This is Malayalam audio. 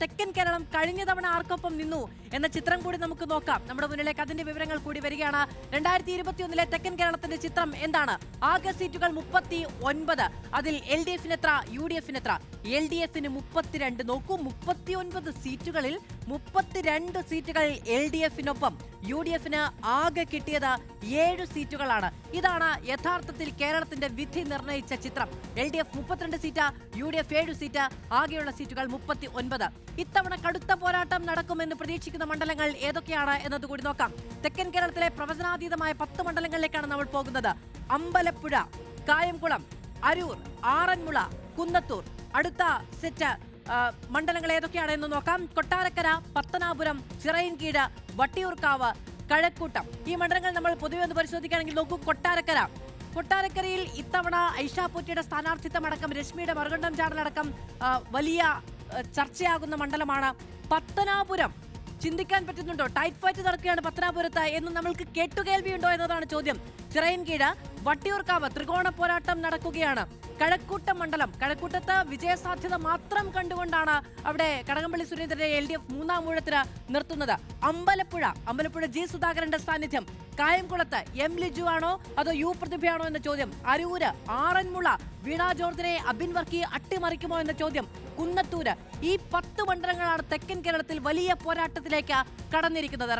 തെക്കൻ കേരളം കഴിഞ്ഞ തവണ ആർക്കൊപ്പം നിന്നു എന്ന ചിത്രം കൂടി നമുക്ക് നോക്കാം. നമ്മുടെ മുന്നിലേക്ക് അതിന്റെ വിവരങ്ങൾ കൂടി വരികയാണ്. 2021 തെക്കൻ കേരളത്തിന്റെ ചിത്രം എന്താണ്? ആകെ സീറ്റുകൾ 39. അതിൽ LDF എത്ര, UDF എത്ര? LDF 32. നോക്കൂ, 39 സീറ്റുകളിൽ 32 സീറ്റുകൾ LDF-നൊപ്പം. UDF ആകെ കിട്ടിയത് 7 സീറ്റുകളാണ്. ഇതാണ് യഥാർത്ഥത്തിൽ കേരളത്തിന്റെ വിധി നിർണയിച്ച ചിത്രം. LDF 32 സീറ്റ്, UDF 7 സീറ്റ്, ആകെയുള്ള സീറ്റുകൾ 39. ഇത്തവണ കടുത്ത പോരാട്ടം നടക്കുമെന്ന് പ്രതീക്ഷിക്കുന്ന മണ്ഡലങ്ങൾ ഏതൊക്കെയാണ് എന്നത് കൂടി നോക്കാം. തെക്കൻ കേരളത്തിലെ പ്രവചനാതീതമായ 10 മണ്ഡലങ്ങളിലേക്കാണ് നമ്മൾ പോകുന്നത്. അമ്പലപ്പുഴ, കായംകുളം, അരൂർ, ആറന്മുള, കുന്നത്തൂർ. അടുത്ത സെറ്റ് മണ്ഡലങ്ങൾ ഏതൊക്കെയാണെന്ന് നോക്കാം. കൊട്ടാരക്കര, പത്തനാപുരം, ചിറയിൻകീഴ്, വട്ടിയൂർക്കാവ്, കഴക്കൂട്ടം. ഈ മണ്ഡലങ്ങൾ നമ്മൾ പൊതുവെ ഒന്ന് പരിശോധിക്കുകയാണെങ്കിൽ നോക്കൂ, കൊട്ടാരക്കരയിൽ ഇത്തവണ ഐഷാ പോറ്റിയുടെ സ്ഥാനാർത്ഥിത്വമടക്കം രശ്മിയുടെ മറുകണ്ഠം ചാടലടക്കം വലിയ ചർച്ചയാകുന്ന മണ്ഡലമാണ്. പത്തനാപുരം ചിന്തിക്കാൻ പറ്റുന്നുണ്ടോ? ടൈറ്റ് ഫൈറ്റ് നടക്കുകയാണ് പത്തനാപുരത്ത് എന്ന് നമ്മൾക്ക് കേട്ടുകേൾവിയുണ്ടോ എന്നതാണ് ചോദ്യം. ചിറയിൻകീഴ്, വട്ടിയൂർക്കാവ് ത്രികോണ പോരാട്ടം നടക്കുകയാണ്. കഴക്കൂട്ടം മണ്ഡലം, കഴക്കൂട്ടത്ത് വിജയസാധ്യത മാത്രം കണ്ടുകൊണ്ടാണ് അവിടെ കടകംപള്ളി സുരേന്ദ്രനെ LDF മൂന്നാം ഊഴത്തിന് നിർത്തുന്നത്. അമ്പലപ്പുഴ G സുധാകരന്റെ സാന്നിധ്യം. കായംകുളത്ത് M ലിജു ആണോ അതോ U പ്രതിഭയാണോ എന്ന ചോദ്യം. അരൂര്, ആറന്മുള വീണ ജോർജിനെ അബിൻ വർക്കി അട്ടിമറിക്കുമോ എന്ന ചോദ്യം. കുന്നത്തൂര്. ഈ 10 മണ്ഡലങ്ങളാണ് തെക്കൻ കേരളത്തിൽ വലിയ പോരാട്ടത്തിലേക്ക് കടന്നിരിക്കുന്നത്.